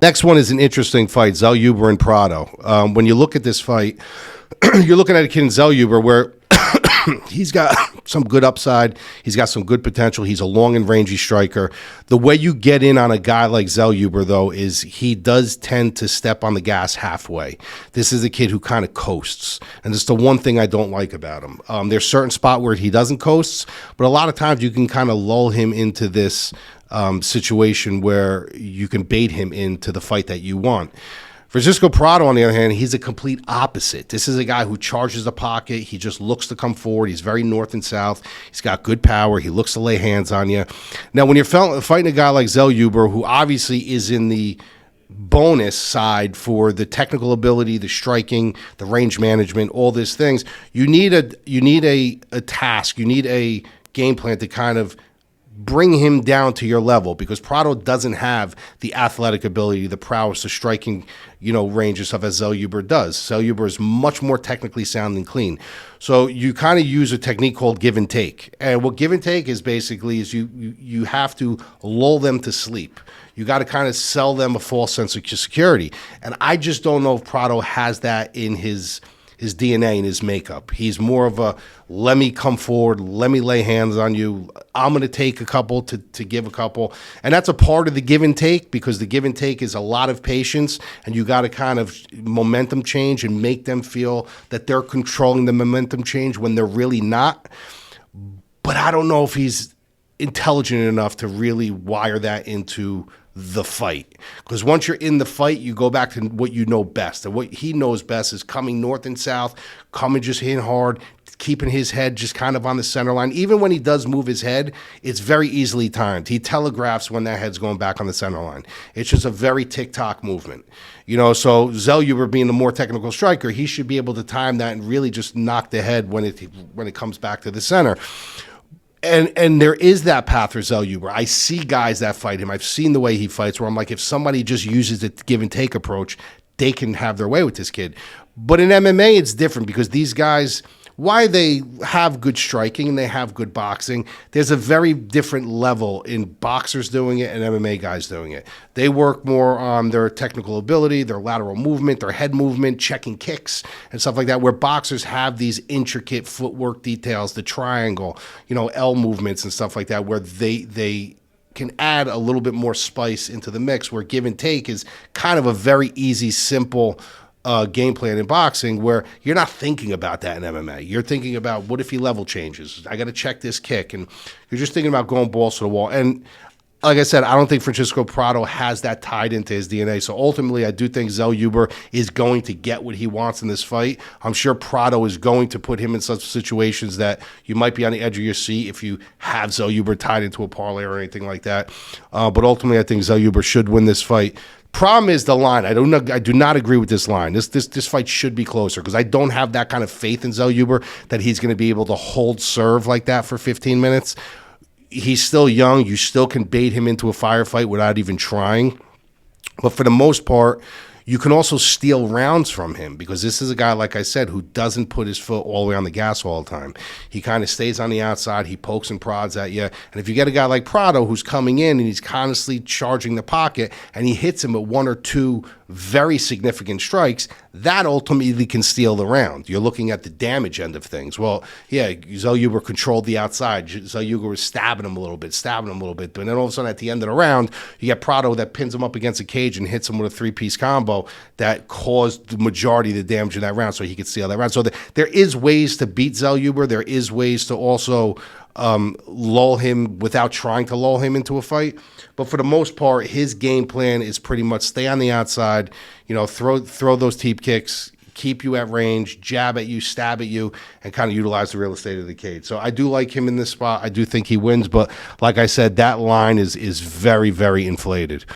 Next one is an interesting fight, Zellhuber and Prado. When you look at this fight, you're looking at a kid in Zellhuber where he's got some good upside. He's got some good potential. He's a long and rangy striker. The way you get in on a guy like Zellhuber, though, is he does tend to step on the gas halfway. This is a kid who kind of coasts, and it's the one thing I don't like about him. There's certain spot where he doesn't coast, but a lot of times you can kind of lull him into this situation where you can bait him into the fight that you want. Francisco Prado, on the other hand, he's a complete opposite. This is a guy who charges the pocket. He just looks to come forward. He's very north and south. He's got good power. He looks to lay hands on you. Now, when you're fighting a guy like Zellhuber, who obviously is in the bonus side for the technical ability, the striking, the range management, all these things, you need a task. You need a game plan to kind of bring him down to your level, because Prado doesn't have the athletic ability, the prowess, the striking, range and stuff as Zellhuber does. Zellhuber is much more technically sound and clean. So you kind of use a technique called give and take. And what give and take is basically is you have to lull them to sleep. You got to kind of sell them a false sense of security. And I just don't know if Prado has that in his DNA and his makeup. He's more of a, let me come forward, let me lay hands on you. I'm going to take a couple to give a couple. And that's a part of the give and take, because the give and take is a lot of patience, and you got to kind of momentum change and make them feel that they're controlling the momentum change when they're really not. But I don't know if he's intelligent enough to really wire that into the fight, because once you're in the fight, you go back to what you know best, and what he knows best is coming north and south, coming just hitting hard, keeping his head just kind of on the center line. Even when he does move his head, it's very easily timed. He telegraphs when that head's going back on the center line. It's just a very tick-tock movement. So Zellhuber, being the more technical striker, he should be able to time that and really just knock the head when it comes back to the center. And there is that path for Zellhuber. I see guys that fight him. I've seen the way he fights, where I'm like, if somebody just uses the give and take approach, they can have their way with this kid. But in MMA, it's different, because these guys, why they have good striking and they have good boxing, there's a very different level in boxers doing it and MMA guys doing it. They work more on their technical ability, their lateral movement, their head movement, checking kicks and stuff like that, where boxers have these intricate footwork details, the triangle, L movements and stuff like that, where they can add a little bit more spice into the mix, where give and take is kind of a very easy, simple game plan in boxing, where you're not thinking about that in MMA. You're thinking about, what if he level changes? I got to check this kick. And you're just thinking about going balls to the wall. And like I said, I don't think Francisco Prado has that tied into his DNA. So ultimately, I do think Zellhuber is going to get what he wants in this fight. I'm sure Prado is going to put him in such situations that you might be on the edge of your seat if you have Zellhuber tied into a parlay or anything like that. But ultimately, I think Zellhuber should win this fight. Problem is the line. I do not agree with this line. This fight should be closer, because I don't have that kind of faith in Zellhuber that he's going to be able to hold serve like that for 15 minutes. He's still young. You still can bait him into a firefight without even trying. But for the most part, you can also steal rounds from him, because this is a guy, like I said, who doesn't put his foot all the way on the gas all the time. He kind of stays on the outside. He pokes and prods at you. And if you get a guy like Prado who's coming in and he's constantly charging the pocket, and he hits him with one or two very significant strikes, that ultimately can steal the round. You're looking at the damage end of things. Well, yeah, Zellhuber controlled the outside. Zellhuber was stabbing him a little bit. But then all of a sudden, at the end of the round, you get Prado that pins him up against a cage and hits him with a three-piece combo that caused the majority of the damage in that round, so he could steal that round. So there is ways to beat Zellhuber. There is ways to also lull him without trying to lull him into a fight. But for the most part, his game plan is pretty much stay on the outside, throw those teep kicks, keep you at range, jab at you, stab at you, and kind of utilize the real estate of the cage. So I do like him in this spot. I do think he wins, but like I said, that line is very, very inflated.